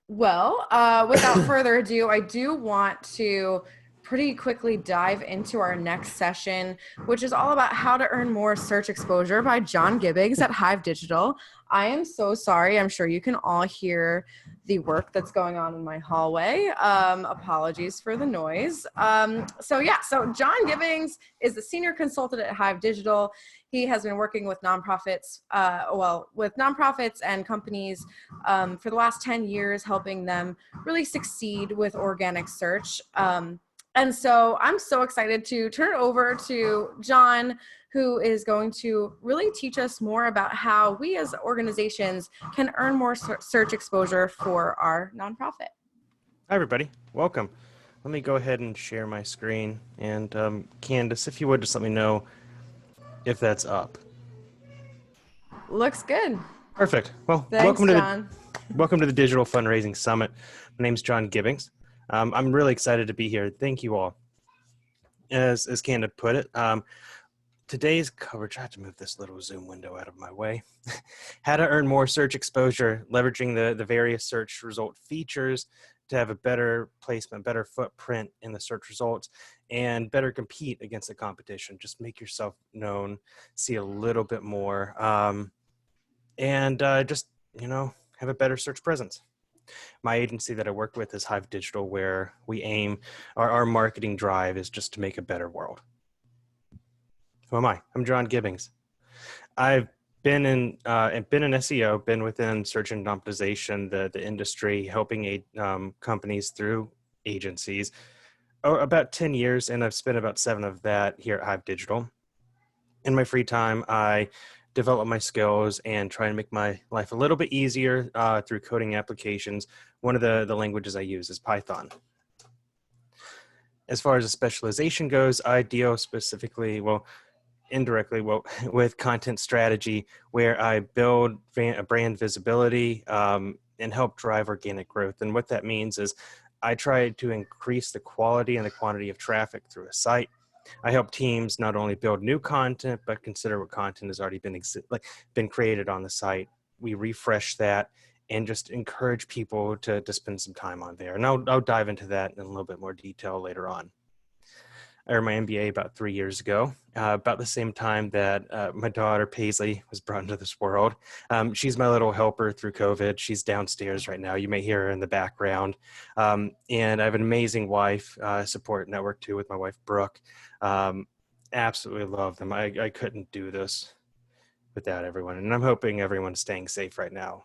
Well, without further ado, I do want to pretty quickly dive into our next session, which is all about how to earn more search exposure by John Gibbings at Hive Digital. I am so sorry. I'm sure you can all hear the work that's going on in my hallway. Apologies for the noise. So John Gibbings is the senior consultant at Hive Digital. He has been working with nonprofits, with nonprofits and companies for the last 10 years, helping them really succeed with organic search. And so I'm so excited to turn it over to John, who is going to really teach us more about how we as organizations can earn more search exposure for our nonprofit. Hi, everybody. Welcome. Let me go ahead and share my screen. And Candace, if you would, just let me know if that's up. Looks good. Perfect. Well, Thanks, John. welcome to the Digital Fundraising Summit. My name's John Gibbings. I'm really excited to be here. Thank you all. As Candace put it, today's coverage, I have to move this little Zoom window out of my way. How to earn more search exposure, leveraging the various search result features to have a better placement, better footprint in the search results, and better compete against the competition. Just make yourself known, see a little bit more, and just, have a better search presence. My agency that I work with is Hive Digital, where we aim, our marketing drive is just to make a better world. Who am I? I'm John Gibbings. I've been in SEO, been within search engine optimization, the industry, helping companies through agencies, about 10 years, and I've spent about 7 of that here at Hive Digital. In my free time, I develop my skills and try and make my life a little bit easier through coding applications. One of the languages I use is Python. As far as the specialization goes, I deal specifically, indirectly, with content strategy, where I build brand visibility and help drive organic growth. And what that means is I try to increase the quality and the quantity of traffic through a site. I help teams not only build new content, but consider what content has already been created on the site. We refresh that and just encourage people to spend some time on there. And I'll dive into that in a little bit more detail later on. I earned my MBA about 3 years ago, about the same time that my daughter Paisley was brought into this world. She's my little helper through COVID. She's downstairs right now. You may hear her in the background. And I have an amazing wife, support network too with my wife, Brooke. Absolutely love them. I couldn't do this without everyone. And I'm hoping everyone's staying safe right now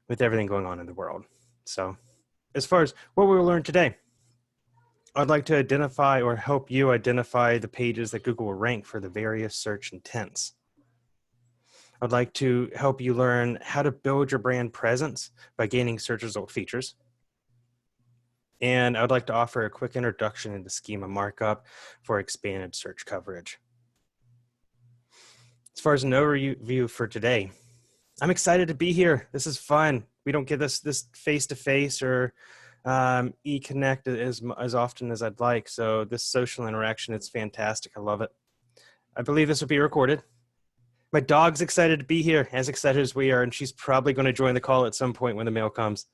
with everything going on in the world. So as far as what we'll learn today, I'd like to identify or help you identify the pages that Google will rank for the various search intents. I'd like to help you learn how to build your brand presence by gaining search result features. And I'd like to offer a quick introduction into schema markup for expanded search coverage. As far as an overview for today, I'm excited to be here. This is fun. We don't get this face-to-face or e-connect as often as I'd like. So this social interaction, it's fantastic. I love it. I believe this will be recorded. My dog's excited to be here, as excited as we are, and she's probably going to join the call at some point when the mail comes.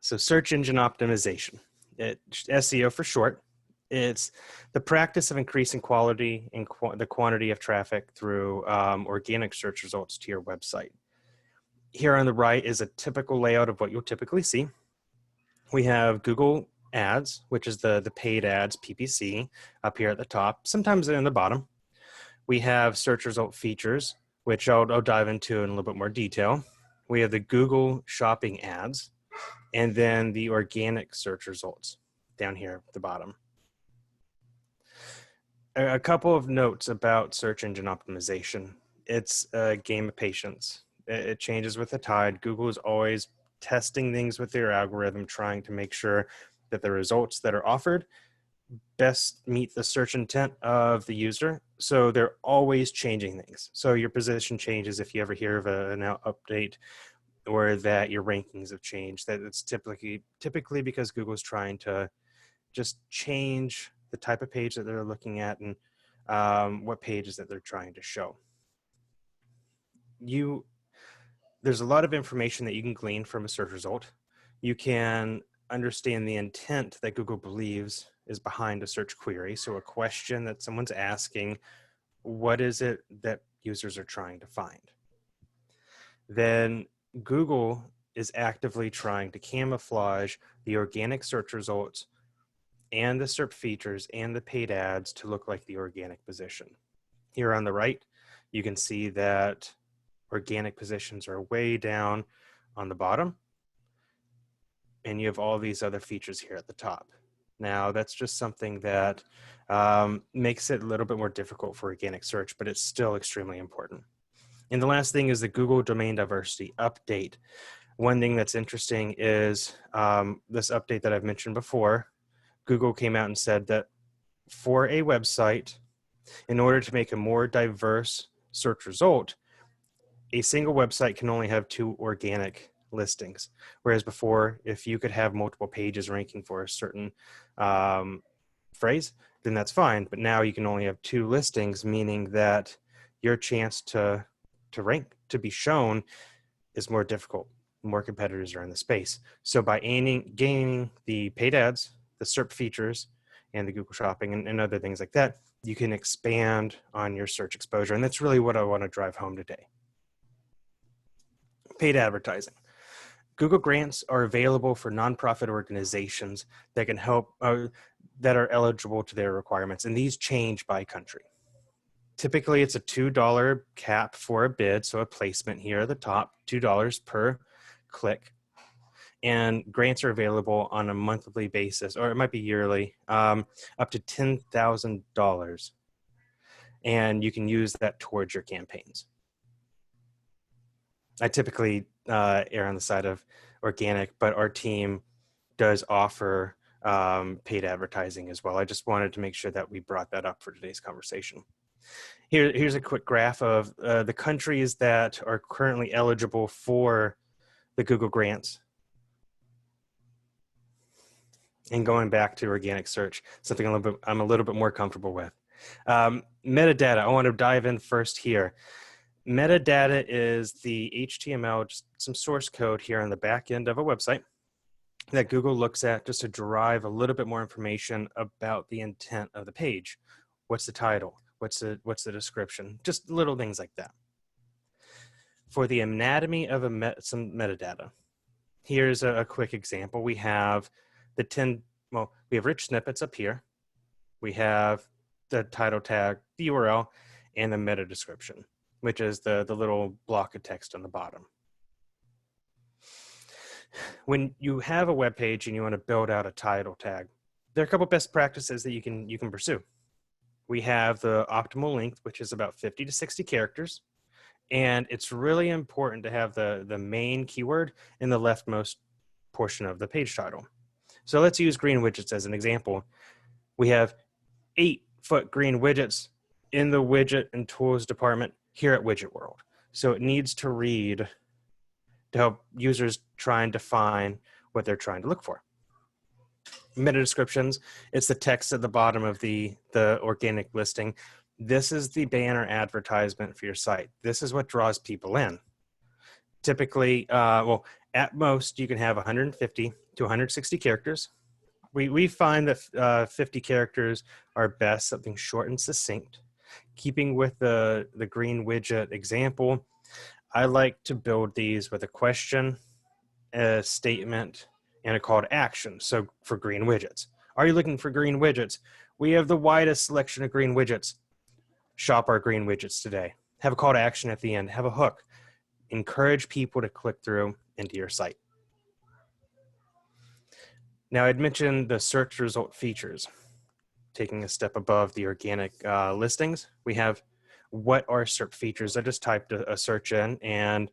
So search engine optimization, SEO for short. It's the practice of increasing quality and the quantity of traffic through organic search results to your website. Here on the right is a typical layout of what you'll typically see. We have Google Ads, which is the paid ads, PPC, up here at the top, sometimes in the bottom. We have search result features, which I'll dive into in a little bit more detail. We have the Google Shopping ads, and then the organic search results down here at the bottom. A couple of notes about search engine optimization. It's a game of patience. It changes with the tide. Google is always testing things with their algorithm, trying to make sure that the results that are offered best meet the search intent of the user. So they're always changing things. So your position changes if you ever hear of an update or that your rankings have changed. That it's typically because Google's trying to just change the type of page that they're looking at and what pages that they're trying to show. there's a lot of information that you can glean from a search result. You can understand the intent that Google believes is behind a search query. So a question that someone's asking, what is it that users are trying to find? Then Google is actively trying to camouflage the organic search results and the SERP features and the paid ads to look like the organic position. Here on the right, you can see that organic positions are way down on the bottom, and you have all these other features here at the top. Now, that's just something that makes it a little bit more difficult for organic search, but it's still extremely important. And the last thing is the Google Domain Diversity Update. One thing that's interesting is this update that I've mentioned before. Google came out and said that for a website, in order to make a more diverse search result, a single website can only have 2 organic listings. Whereas before, if you could have multiple pages ranking for a certain phrase, then that's fine. But now you can only have 2 listings, meaning that your chance to rank, to be shown, is more difficult. More competitors are in the space. So by gaining the paid ads, the SERP features, and the Google Shopping and other things like that, you can expand on your search exposure. And that's really what I want to drive home today. Paid advertising. Google grants are available for nonprofit organizations that can help, that are eligible to their requirements. And these change by country. Typically, it's a $2 cap for a bid. So a placement here at the top, $2 per click. And grants are available on a monthly basis, or it might be yearly, up to $10,000. And you can use that towards your campaigns. I typically err on the side of organic, but our team does offer paid advertising as well. I just wanted to make sure that we brought that up for today's conversation. Here's a quick graph of the countries that are currently eligible for the Google grants. And going back to organic search, something I'm a little bit more comfortable with. Metadata, I want to dive in first here. Metadata is the HTML, just some source code here on the back end of a website that Google looks at just to derive a little bit more information about the intent of the page. What's the title? What's the description? Just little things like that. For the anatomy of some metadata, here's a quick example. We have we have rich snippets up here. We have the title tag, the URL, and the meta description, which is the little block of text on the bottom. When you have a web page and you want to build out a title tag, there are a couple best practices that you can pursue. We have the optimal length, which is about 50 to 60 characters. And it's really important to have the main keyword in the leftmost portion of the page title. So let's use green widgets as an example. We have 8-foot green widgets in the widget and tools department here at Widget World. So it needs to read to help users try and define what they're trying to look for. Meta descriptions, it's the text at the bottom of the organic listing. This is the banner advertisement for your site. This is what draws people in. Typically, at most, you can have 150 to 160 characters. We find that 50 characters are best, something short and succinct. Keeping with the green widget example, I like to build these with a question, a statement, and a call to action. So for green widgets, are you looking for green widgets? We have the widest selection of green widgets. Shop our green widgets today. Have a call to action at the end. Have a hook. Encourage people to click through into your site. Now, I'd mentioned the search result features. Taking a step above the organic listings, we have what are SERP features. I just typed a search in and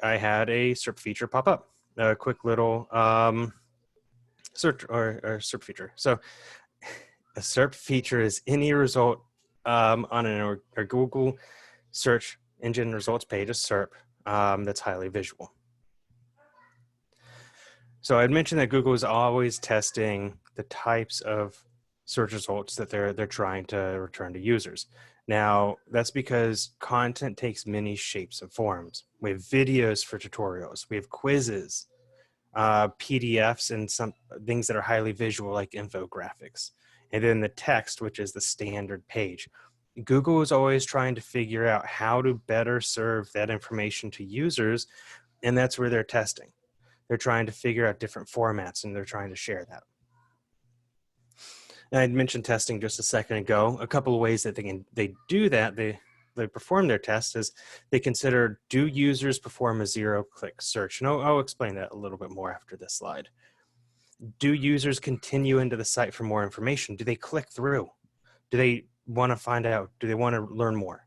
I had a SERP feature pop up. A quick little search or SERP feature. So a SERP feature is any result on a Google search engine results page, a SERP, that's highly visual. So I'd mentioned that Google is always testing the types of search results that they're trying to return to users. Now, that's because content takes many shapes and forms. We have videos for tutorials, we have quizzes, PDFs, and some things that are highly visual like infographics. And then the text, which is the standard page. Google is always trying to figure out how to better serve that information to users, and that's where they're testing. They're trying to figure out different formats, and they're trying to share that. And I'd mentioned testing just a second ago. A couple of ways that they do that, they perform their tests is they consider, do users perform a zero-click search? And I'll explain that a little bit more after this slide. Do users continue into the site for more information? Do they click through? Do they want to find out? Do they want to learn more?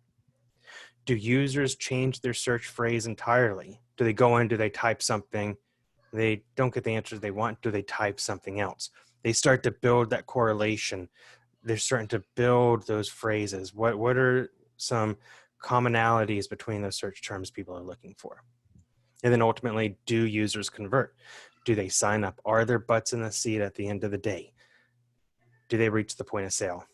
Do users change their search phrase entirely? Do they go in, do they type something? They don't get the answers they want. Do they type something else? They start to build that correlation. They're starting to build those phrases. What are some commonalities between those search terms people are looking for? And then ultimately, do users convert? Do they sign up? Are there butts in the seat at the end of the day? Do they reach the point of sale?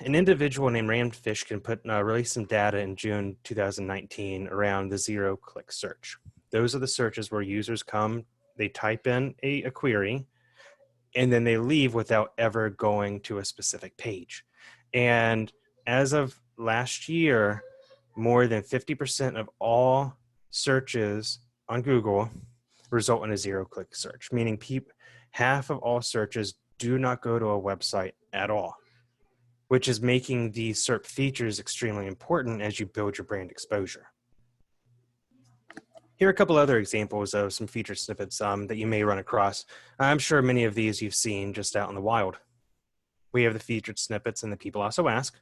An individual named Rand Fishkin released some data in June 2019 around the zero-click search. Those are the searches where users come, they type in a query, and then they leave without ever going to a specific page. And as of last year, more than 50% of all searches on Google result in a zero-click search, meaning half of all searches do not go to a website at all, which is making these SERP features extremely important as you build your brand exposure. Here are a couple other examples of some feature snippets that you may run across. I'm sure many of these you've seen just out in the wild. We have the featured snippets and the people also ask.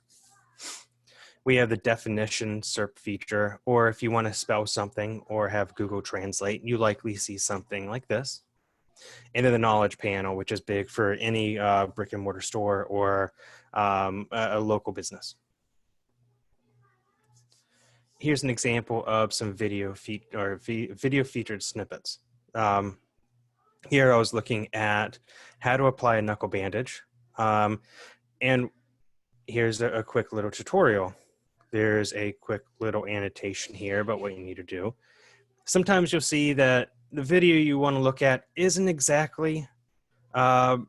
We have the definition SERP feature, or if you want to spell something or have Google Translate, you likely see something like this. And then the knowledge panel, which is big for any brick and mortar store or a local business. Here's an example of some video featured snippets. Here I was looking at how to apply a knuckle bandage. And here's a quick little tutorial. There's a quick little annotation here about what you need to do. Sometimes you'll see that the video you want to look at isn't exactly the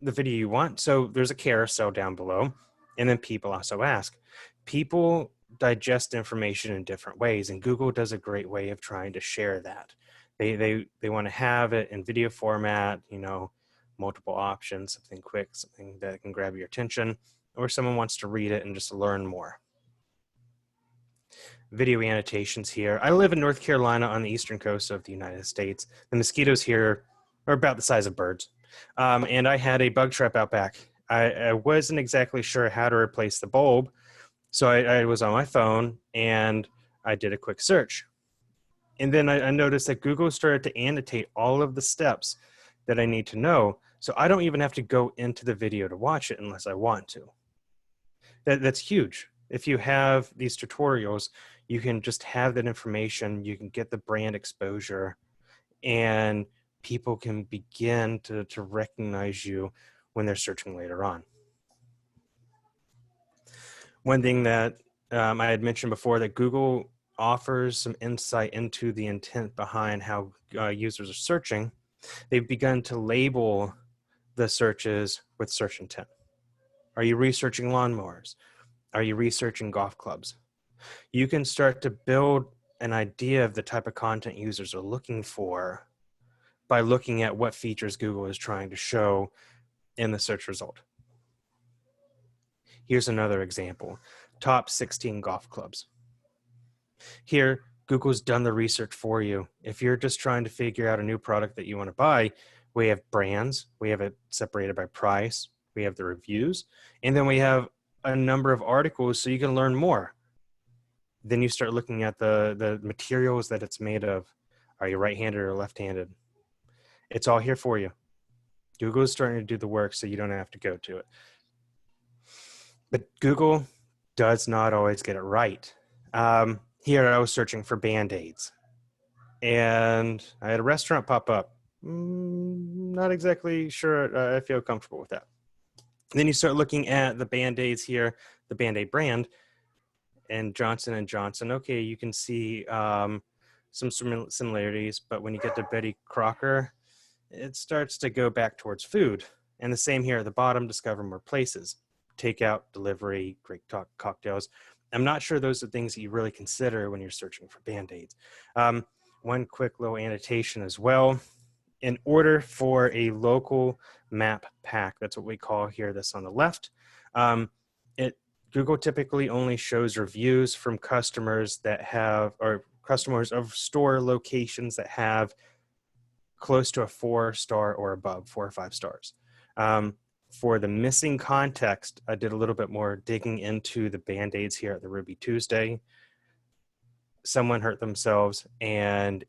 video you want. So there's a carousel down below, and then people also ask. People digest information in different ways, and Google does a great way of trying to share that. They want to have it in video format, you know, multiple options, something quick, something that can grab your attention, or someone wants to read it and just learn more. Video annotations here. I live in North Carolina on the eastern coast of the United States. The mosquitoes here are about the size of birds. And I had a bug trap out back. I wasn't exactly sure how to replace the bulb. So I was on my phone and I did a quick search. And then I noticed that Google started to annotate all of the steps that I need to know. So I don't even have to go into the video to watch it unless I want to. That's huge. If you have these tutorials, you can just have that information, you can get the brand exposure, and people can begin to recognize you when they're searching later on. One thing that I had mentioned before, that Google offers some insight into the intent behind how users are searching. They've begun to label the searches with search intent. Are you researching lawnmowers? Are you researching golf clubs? You can start to build an idea of the type of content users are looking for by looking at what features Google is trying to show in the search result. Here's another example, top 16 golf clubs. Here, Google's done the research for you. If you're just trying to figure out a new product that you want to buy, we have brands, we have it separated by price, we have the reviews, and then we have a number of articles so you can learn more. Then you start looking at the materials that it's made of. Are you right-handed or left-handed? It's all here for you. Google is starting to do the work so you don't have to go to it. But Google does not always get it right. Here I was searching for Band-Aids, and I had a restaurant pop up. Not exactly sure I feel comfortable with that. Then you start looking at the Band-Aids here, the Band-Aid brand, and Johnson & Johnson. Okay, you can see some similarities, but when you get to Betty Crocker, it starts to go back towards food. And the same here at the bottom, discover more places. Takeout, delivery, great cocktails. I'm not sure those are things that you really consider when you're searching for Band-Aids. One quick little annotation as well. In order for a local map pack, that's what we call here, this on the left, Google typically only shows reviews from customers that have, or customers of store locations that have close to a 4-star or above, 4 or 5 stars. For the missing context, I did a little bit more digging into the Band-Aids here at the Ruby Tuesday. Someone hurt themselves, and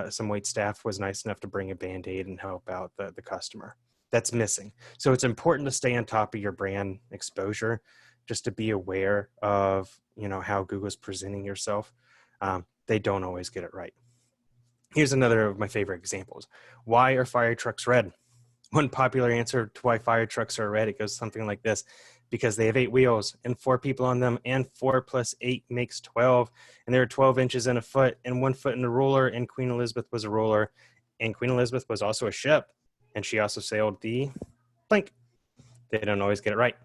some wait staff was nice enough to bring a Band-Aid and help out the customer. That's missing. So it's important to stay on top of your brand exposure, just to be aware of, how Google's presenting yourself. They don't always get it right. Here's another of my favorite examples. Why are fire trucks red? One popular answer to why fire trucks are red, it goes something like this: because they have 8 wheels and 4 people on them, and 4 plus 8 makes 12. And there are 12 inches in a foot, and 1 foot in a ruler, and Queen Elizabeth was a ruler. And Queen Elizabeth was also a ship, and she also sailed the blank. They don't always get it right.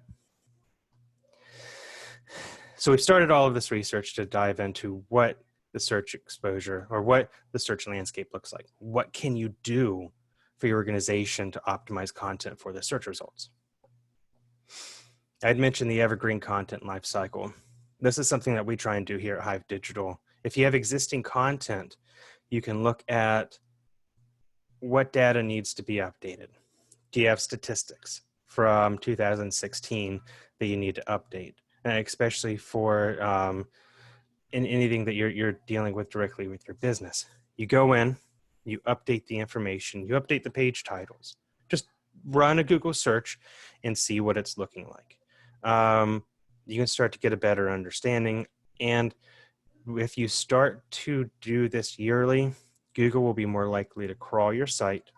So we've started all of this research to dive into what the search exposure, or what the search landscape looks like. What can you do for your organization to optimize content for the search results? I'd mentioned the evergreen content lifecycle. This is something that we try and do here at Hive Digital. If you have existing content, you can look at what data needs to be updated. Do you have statistics from 2016 that you need to update? And especially for in anything that you're dealing with directly with your business. You go in, you update the information, you update the page titles. Just run a Google search and see what it's looking like. You can start to get a better understanding. And if you start to do this yearly, Google will be more likely to crawl your site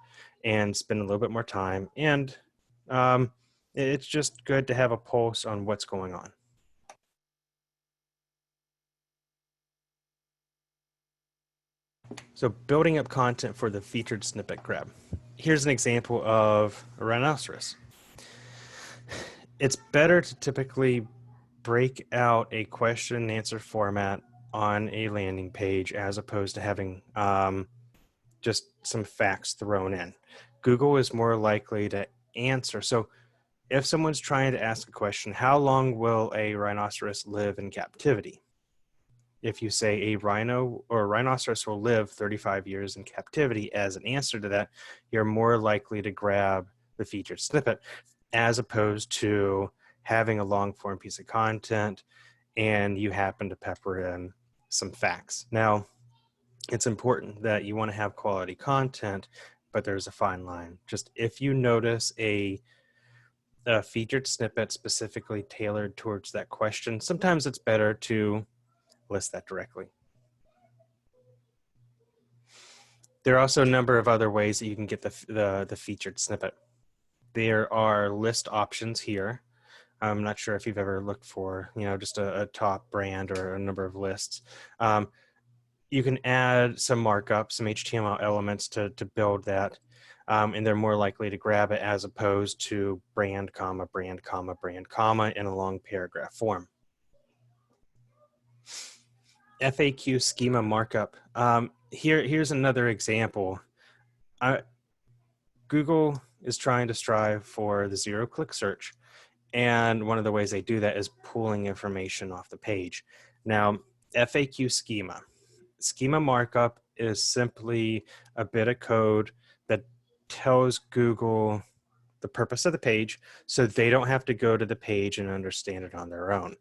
and spend a little bit more time. And it's just good to have a pulse on what's going on. So building up content for the featured snippet grab. Here's an example of a rhinoceros. It's better to typically break out a question and answer format on a landing page as opposed to having just some facts thrown in. Google is more likely to answer. So if someone's trying to ask a question, how long will a rhinoceros live in captivity? If you say a rhino or a rhinoceros will live 35 years in captivity as an answer to that, you're more likely to grab the featured snippet as opposed to having a long form piece of content and you happen to pepper in some facts. Now, it's important that you want to have quality content, but there's a fine line. Just if you notice a featured snippet specifically tailored towards that question, sometimes it's better to list that directly. There are also a number of other ways that you can get the featured snippet. There are list options here. I'm not sure if you've ever looked for, just a top brand or a number of lists. You can add some markup, some HTML elements to build that, and they're more likely to grab it as opposed to brand, comma, brand, comma, brand, comma in a long paragraph form. FAQ schema markup. Here's another example. Google is trying to strive for the zero-click search, and one of the ways they do that is pulling information off the page. Now, FAQ schema markup is simply a bit of code that tells Google the purpose of the page so they don't have to go to the page and understand it on their own.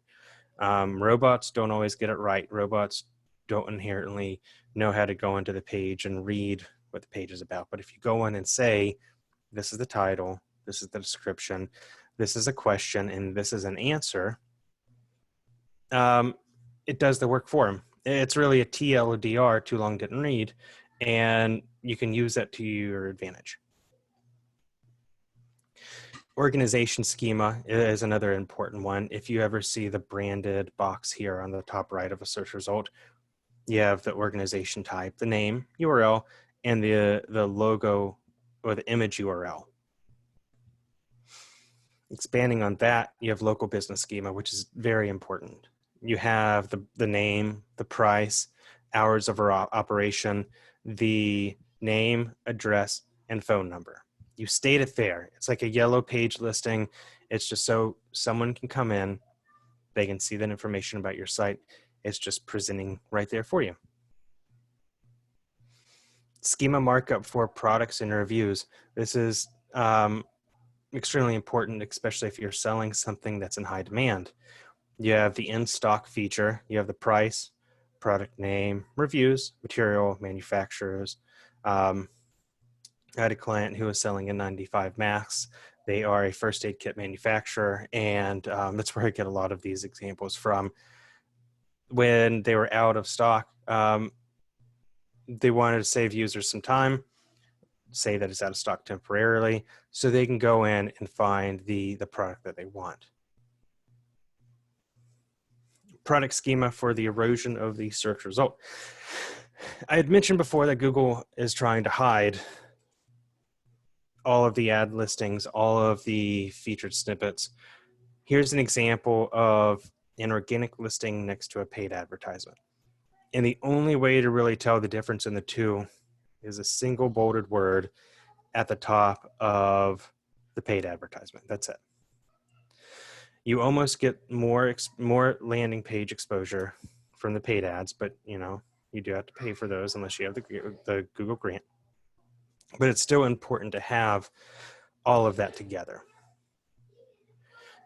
Robots don't always get it right. Robots don't inherently know how to go into the page and read what the page is about. But if you go in and say, this is the title, this is the description, this is a question, and this is an answer, it does the work for them. It's really a TLDR, too long didn't read, and you can use that to your advantage. Organization schema is another important one. If you ever see the branded box here on the top right of a search result, you have the organization type, the name, URL, and the logo or the image URL. Expanding on that, you have local business schema, which is very important. You have the name, the price, hours of operation, the name, address, and phone number. You state it there. It's like a yellow page listing. It's just so someone can come in, they can see that information about your site. It's just presenting right there for you. Schema markup for products and reviews. This is extremely important, especially if you're selling something that's in high demand. You have the in-stock feature, you have the price, product name, reviews, material, manufacturers. I had a client who was selling a 95 Max. They are a first aid kit manufacturer, and that's where I get a lot of these examples from. When they were out of stock, they wanted to save users some time, say that it's out of stock temporarily, so they can go in and find the product that they want. Product schema for the erosion of the search result. I had mentioned before that Google is trying to hide all of the ad listings, all of the featured snippets. Here's an example of an organic listing next to a paid advertisement. And the only way to really tell the difference in the two is a single bolded word at the top of the paid advertisement. That's it. You almost get more landing page exposure from the paid ads, but you do have to pay for those unless you have the Google grant. But it's still important to have all of that together.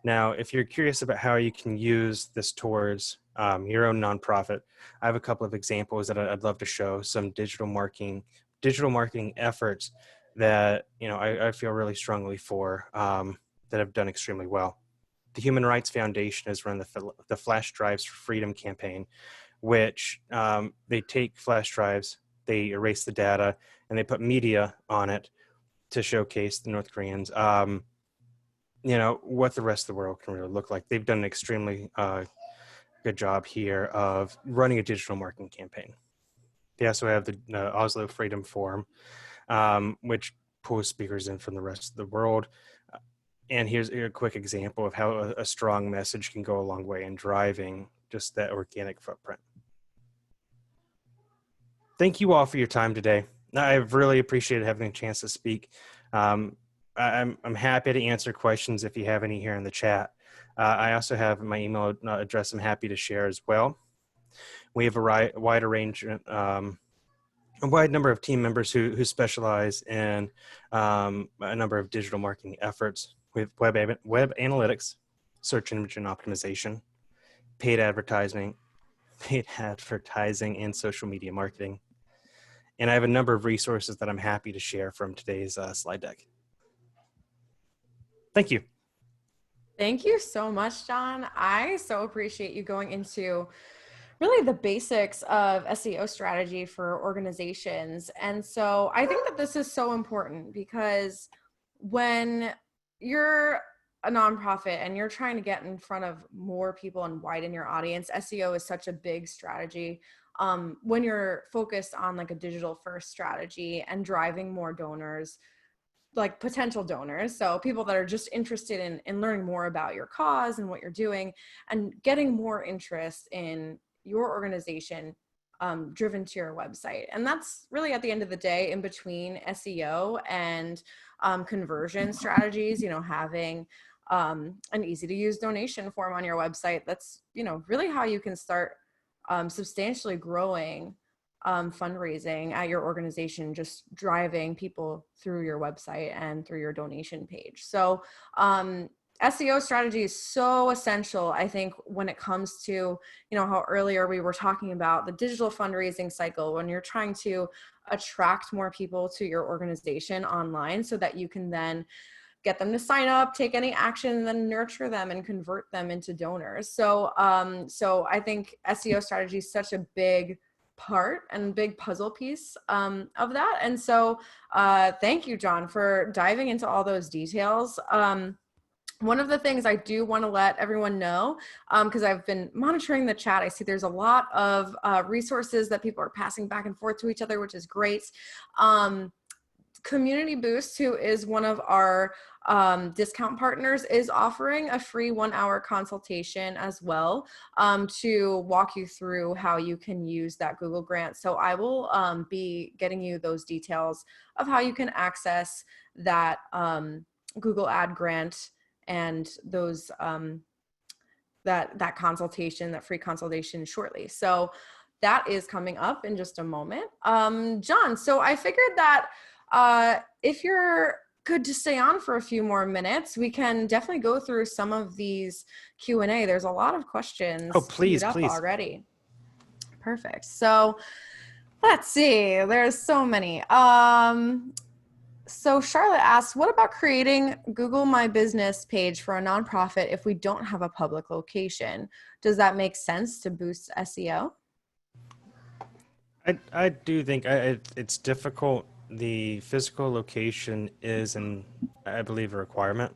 Now, if you're curious about how you can use this towards your own nonprofit, I have a couple of examples that I'd love to show, some digital marketing efforts that I feel really strongly for that have done extremely well. The Human Rights Foundation has run the Flash Drives for Freedom campaign, which they take flash drives, they erase the data, and they put media on it to showcase the North Koreans, what the rest of the world can really look like. They've done an extremely good job here of running a digital marketing campaign. They also have the Oslo Freedom Forum, which pulls speakers in from the rest of the world. And here's a quick example of how a strong message can go a long way in driving just that organic footprint. Thank you all for your time today. I've really appreciated having a chance to speak. I'm happy to answer questions if you have any here in the chat. I also have my email address I'm happy to share as well. We have a wide number of team members who specialize in a number of digital marketing efforts. We have web analytics, search engine optimization, paid advertising, and social media marketing. And I have a number of resources that I'm happy to share from today's slide deck. Thank you. Thank you so much, John. I so appreciate you going into really the basics of SEO strategy for organizations. And so I think that this is so important because when you're a nonprofit and you're trying to get in front of more people and widen your audience, SEO is such a big strategy. When you're focused on like a digital first strategy and driving more donors, like potential donors, so people that are just interested in learning more about your cause and what you're doing, and getting more interest in your organization driven to your website. And that's really at the end of the day, in between SEO and conversion strategies, having an easy to use donation form on your website. That's, really how you can start substantially growing fundraising at your organization, just driving people through your website and through your donation page. So SEO strategy is so essential, I think, when it comes to, how earlier we were talking about the digital fundraising cycle, when you're trying to attract more people to your organization online so that you can then get them to sign up, take any action, and then nurture them and convert them into donors. So I think SEO strategy is such a big part and big puzzle piece of that. And so thank you, John, for diving into all those details. One of the things I do want to let everyone know, because I've been monitoring the chat, I see there's a lot of resources that people are passing back and forth to each other, which is great. Community Boost, who is one of our discount partners, is offering a free 1-hour consultation as well, to walk you through how you can use that Google grant. So I will be getting you those details of how you can access that Google ad grant and those that consultation, that free consultation, shortly. So that is coming up in just a moment. John, so I figured that if you're good to stay on for a few more minutes, we can definitely go through some of these Q&A. There's a lot of questions Oh, queued please, up please. already. Perfect. So let's see. There's so many. So Charlotte asks, what about creating Google My Business page for a nonprofit if we don't have a public location? Does that make sense to boost SEO? I do think it's difficult. The physical location is I believe, a requirement.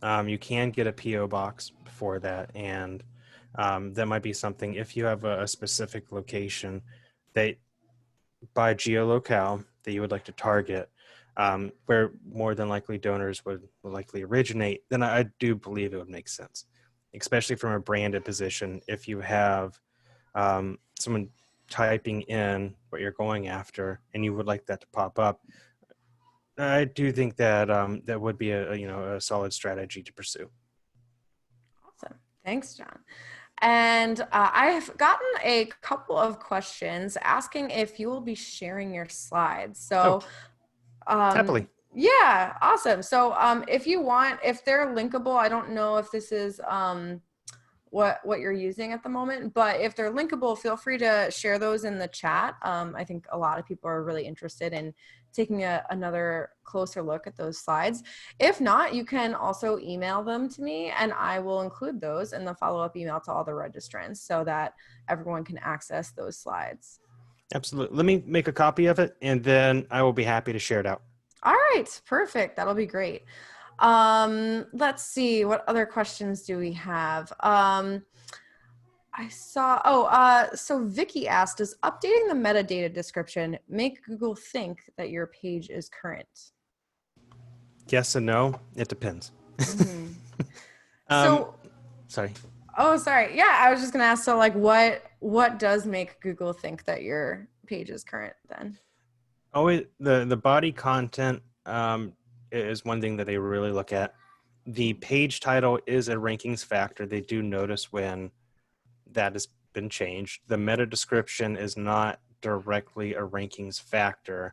You can get a PO box for that, and that might be something if you have a specific location that by geolocale that you would like to target, where more than likely donors would likely originate. Then I do believe it would make sense, especially from a branded position. If you have someone typing in what you're going after and you would like that to pop up, I do think that that would be a solid strategy to pursue. Awesome. Thanks, John. And I've gotten a couple of questions asking if you will be sharing your slides. So, Happily. yeah, awesome. So, if you want, if they're linkable, I don't know if this is what you're using at the moment, but if they're linkable, feel free to share those in the chat. I think a lot of people are really interested in taking another closer look at those slides. If not, you can also email them to me and I will include those in the follow-up email to all the registrants so that everyone can access those slides. Absolutely. Let me make a copy of it and then I will be happy to share it out. All right, perfect. That'll be great. Let's see, what other questions do we have? I saw, so Vicky asked, does updating the metadata description make Google think that your page is current? Yes and no. It depends. Mm-hmm. um, So, sorry. oh, sorry. Yeah, I was just gonna ask, so like what does make Google think that your page is current then? Always the body content is one thing that they really look at. The page title is a rankings factor. They do notice when that has been changed. The meta description is not directly a rankings factor,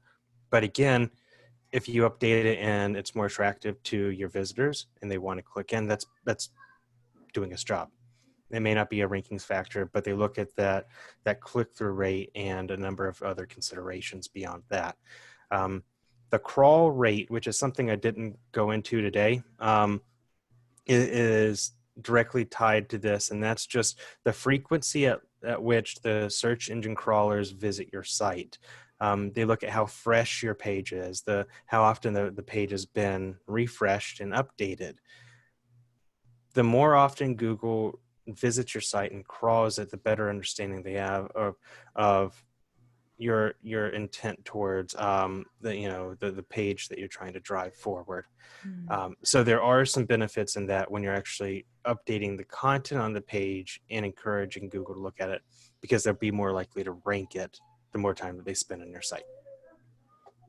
but again, if you update it and it's more attractive to your visitors and they want to click in, that's doing its job. It may not be a rankings factor, but they look at that click-through rate and a number of other considerations beyond that. The crawl rate, which is something I didn't go into today, is directly tied to this, and that's just the frequency at which the search engine crawlers visit your site. They look at how fresh your page is, how often the page has been refreshed and updated. The more often Google visits your site and crawls it, the better understanding they have of your intent towards the page that you're trying to drive forward. So there are some benefits in that when you're actually updating the content on the page and encouraging Google to look at it, because they'll be more likely to rank it the more time that they spend on your site.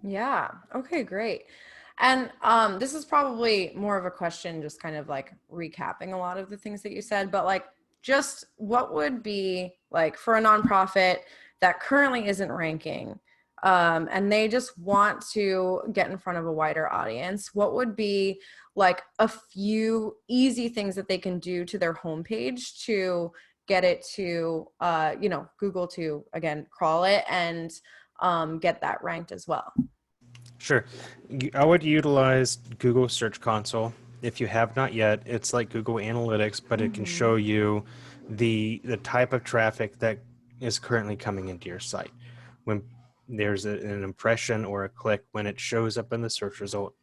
Yeah. Okay, great. And this is probably more of a question, just kind of like recapping a lot of the things that you said, but like just what would be like for a nonprofit that currently isn't ranking, and they just want to get in front of a wider audience, what would be like a few easy things that they can do to their homepage to get it to, Google to, again, crawl it and get that ranked as well? Sure. I would utilize Google Search Console. If you have not yet, it's like Google Analytics, but it can Mm-hmm. show you the type of traffic that is currently coming into your site. When there's an impression or a click, when it shows up in the search result,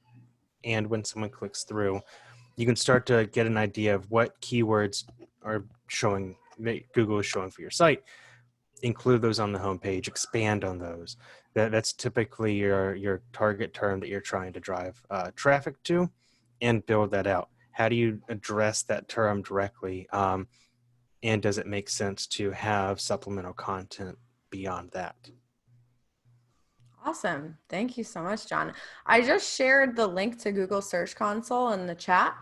and when someone clicks through, you can start to get an idea of what keywords are showing that Google is showing for your site. Include those on the homepage, expand on those. That's typically your target term that you're trying to drive traffic to, and build that out. How do you address that term directly? And does it make sense to have supplemental content beyond that? Awesome. Thank you so much, John. I just shared the link to Google Search Console in the chat.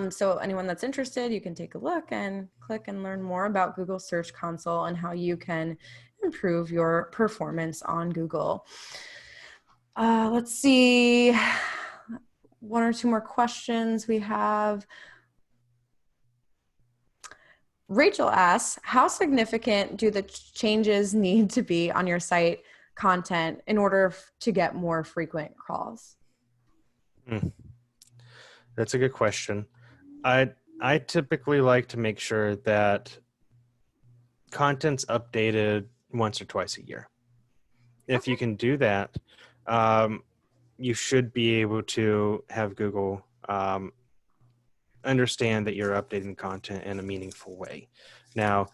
So anyone that's interested, you can take a look and click and learn more about Google Search Console and how you can improve your performance on Google. Let's see. One or two more questions we have. Rachel asks, how significant do the changes need to be on your site content in order to get more frequent crawls? That's a good question. I typically like to make sure that content's updated once or twice a year. If you can do that, you should be able to have Google understand that you're updating content in a meaningful way. Now,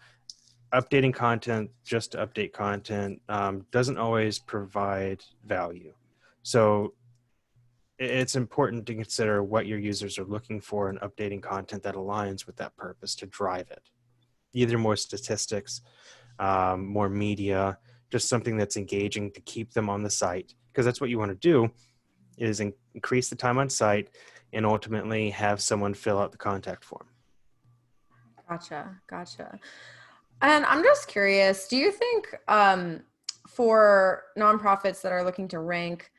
updating content just to update content doesn't always provide value. So it's important to consider what your users are looking for and updating content that aligns with that purpose to drive it. Either more statistics, more media, just something that's engaging to keep them on the site. Because that's what you want to do, is increase the time on site and ultimately have someone fill out the contact form. Gotcha. And I'm just curious, do you think for nonprofits that are looking to rank,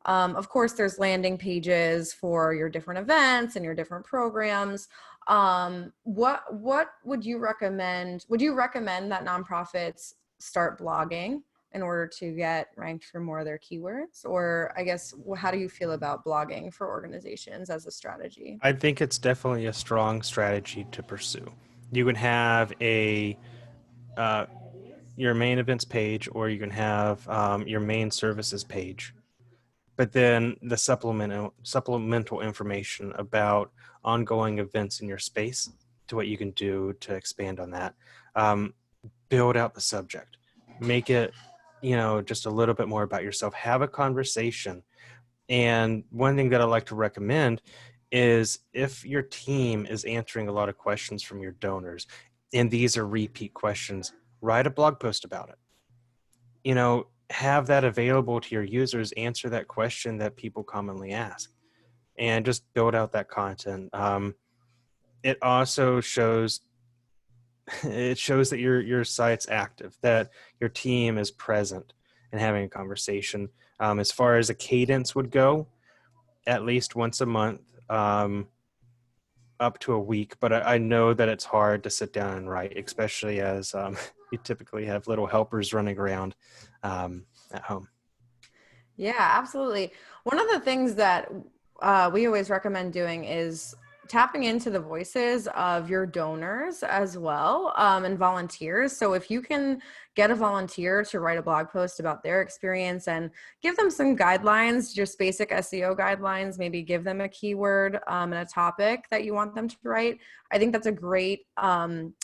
of course, there's landing pages for your different events and your different programs. What would you recommend? Would you recommend that nonprofits start blogging in order to get ranked for more of their keywords? Or I guess, how do you feel about blogging for organizations as a strategy? I think it's definitely a strong strategy to pursue. You can have your main events page, or you can have your main services page, but then the supplemental information about ongoing events in your space, to what you can do to expand on that. Build out the subject, make it, just a little bit more about yourself, have a conversation. And one thing that I like to recommend is, if your team is answering a lot of questions from your donors, and these are repeat questions, write a blog post about it. Have that available to your users, answer that question that people commonly ask, and just build out that content. It also shows that your site's active, that your team is present and having a conversation. As far as a cadence would go, at least once a month, up to a week. But I know that it's hard to sit down and write, especially as you typically have little helpers running around at home. Yeah, absolutely. One of the things that we always recommend doing is tapping into the voices of your donors as well, and volunteers. So if you can get a volunteer to write a blog post about their experience and give them some guidelines, just basic SEO guidelines, maybe give them a keyword and a topic that you want them to write. I think that's a great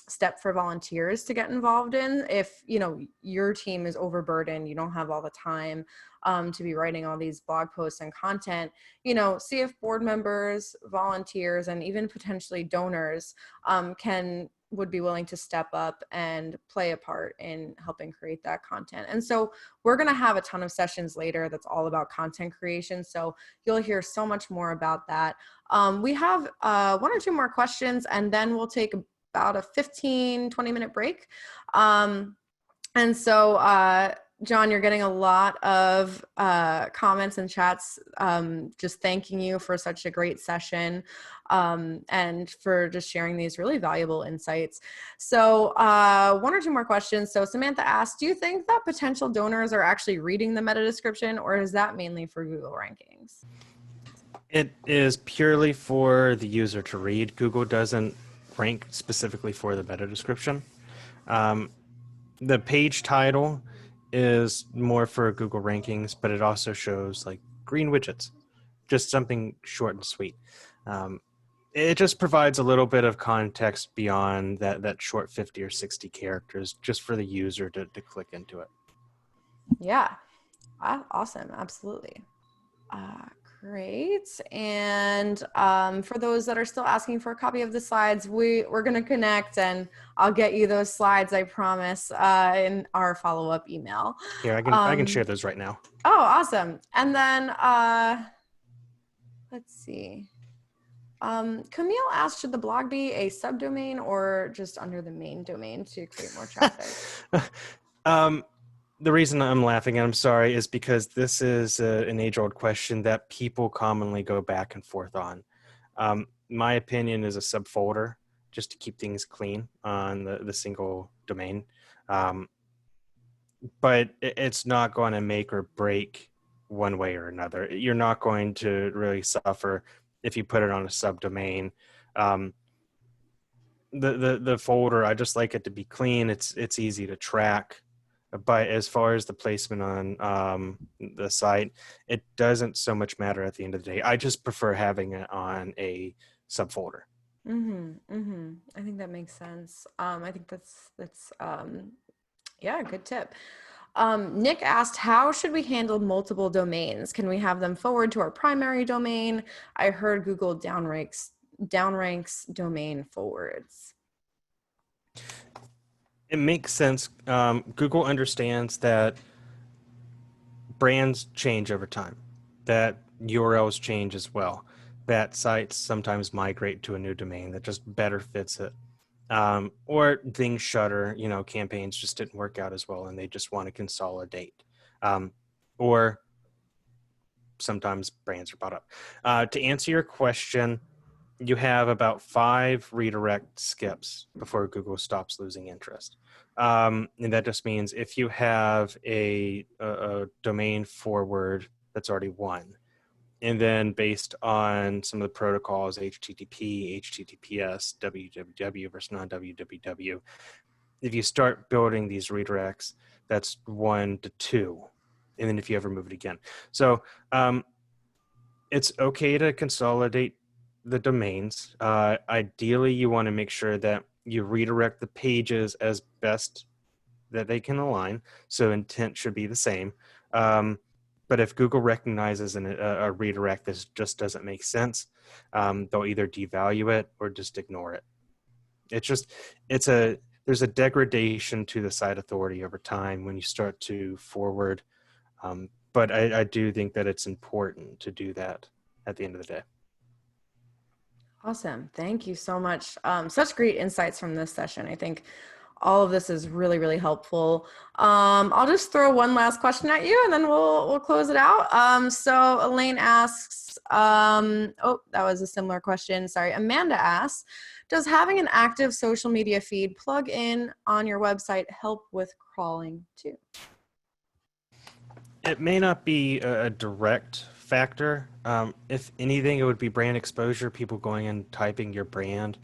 step for volunteers to get involved in. If your team is overburdened, you don't have all the time to be writing all these blog posts and content, see if board members, volunteers, and even potentially donors would be willing to step up and play a part in helping create that content. And so we're going to have a ton of sessions later that's all about content creation. So you'll hear so much more about that. We have one or two more questions, and then we'll take about a 15-20 minute break. And so John, you're getting a lot of comments and chats just thanking you for such a great session and for just sharing these really valuable insights. So one or two more questions. So Samantha asked, do you think that potential donors are actually reading the meta description, or is that mainly for Google rankings? It is purely for the user to read. Google doesn't rank specifically for the meta description. The page title is more for Google rankings, but it also shows like green widgets, just something short and sweet. It just provides a little bit of context beyond that short 50 or 60 characters just for the user to click into it. Yeah. Awesome. Absolutely. Uh, Great. And for those that are still asking for a copy of the slides, we're going to connect and I'll get you those slides, I promise, in our follow-up email. Here, I can share those right now. Oh, awesome. And then let's see. Camille asked, should the blog be a subdomain or just under the main domain to create more traffic? The reason I'm laughing, and I'm sorry, is because this is an age-old question that people commonly go back and forth on. My opinion is a subfolder, just to keep things clean on the single domain. But it's not going to make or break one way or another. You're not going to really suffer if you put it on a subdomain. The folder, I just like it to be clean. It's easy to track. But as far as the placement on the site, it doesn't so much matter at the end of the day. I just prefer having it on a subfolder. I think that makes sense. I think that's yeah, good tip. Nick asked, how should we handle multiple domains? Can we have them forward to our primary domain? I heard Google downranks domain forwards. It makes sense. Google understands that brands change over time, that URLs change as well, that sites sometimes migrate to a new domain that just better fits it. Or things shutter, campaigns just didn't work out as well and they just want to consolidate. Or sometimes brands are bought up. To answer your question, you have about 5 redirect skips before Google stops losing interest. And that just means if you have a domain forward that's already won, and then based on some of the protocols, HTTP, HTTPS, www versus non-www, if you start building these redirects, that's 1 to 2. And then if you ever move it again. So it's okay to consolidate the domains. Ideally, you want to make sure that you redirect the pages as best that they can align. So intent should be the same. But if Google recognizes a redirect that just doesn't make sense, they'll either devalue it or just ignore it. There's a degradation to the site authority over time when you start to forward. But I do think that it's important to do that at the end of the day. Awesome. Thank you so much. Such great insights from this session. I think all of this is really, really helpful. I'll just throw one last question at you and then we'll close it out. So Elaine asks, oh, that was a similar question. Sorry. Amanda asks, does having an active social media feed plug in on your website help with crawling too? It may not be a direct factor. If anything, it would be brand exposure, people going and typing your brand.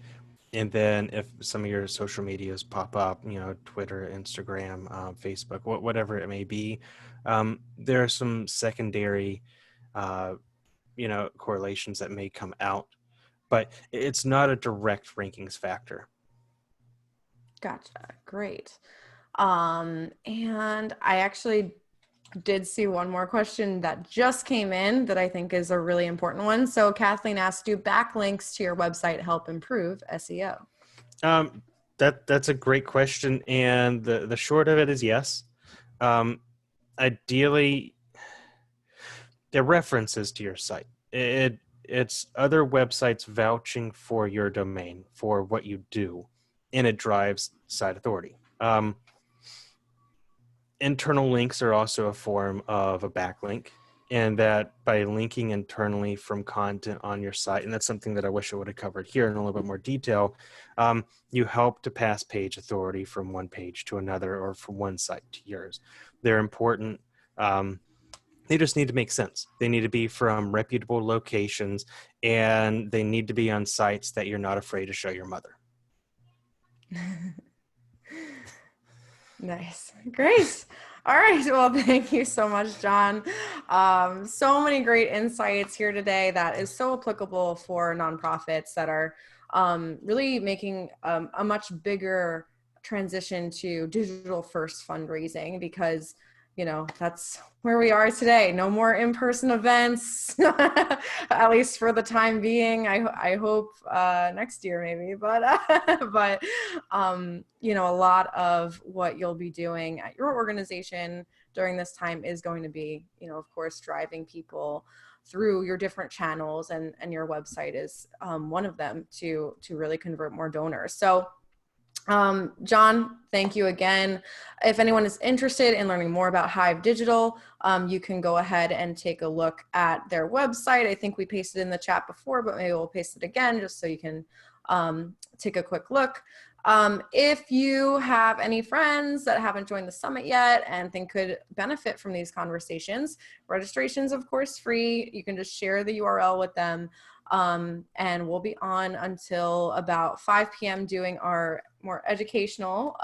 And then if some of your social medias pop up, Twitter, Instagram, Facebook, whatever it may be, there are some secondary, correlations that may come out, but it's not a direct rankings factor. Gotcha. Great. And I actually did see one more question that just came in that I think is a really important one. So Kathleen asked, do backlinks to your website help improve SEO? That's a great question. And the short of it is yes. Ideally, they're references to your site. It's other websites vouching for your domain, for what you do, and it drives site authority. Internal links are also a form of a backlink, and that by linking internally from content on your site, and that's something that I wish I would have covered here in a little bit more detail, you help to pass page authority from one page to another or from one site to yours. They're important. They just need to make sense. They need to be from reputable locations, and they need to be on sites that you're not afraid to show your mother. Nice. Great. All right. Well, thank you so much, John. So many great insights here today that is so applicable for nonprofits that are really making a much bigger transition to digital first fundraising because, that's where we are today. No more in-person events, at least for the time being. I hope next year maybe, but a lot of what you'll be doing at your organization during this time is going to be, of course, driving people through your different channels, and your website is one of them to really convert more donors. So John, thank you again. If anyone is interested in learning more about Hive Digital, you can go ahead and take a look at their website. I think we pasted in the chat before, but maybe we'll paste it again just so you can take a quick look. If you have any friends that haven't joined the summit yet and think could benefit from these conversations, registration's of course free. You can just share the URL with them. And we'll be on until about 5 p.m. doing our more educational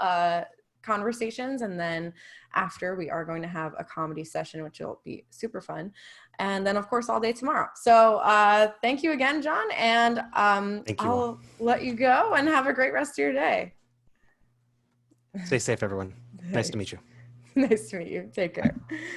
conversations. And then after, we are going to have a comedy session, which will be super fun. And then, of course, all day tomorrow. So thank you again, John. And Thank you all. I'll let you go and have a great rest of your day. Stay safe, everyone. Nice to meet you. Nice to meet you. Take care.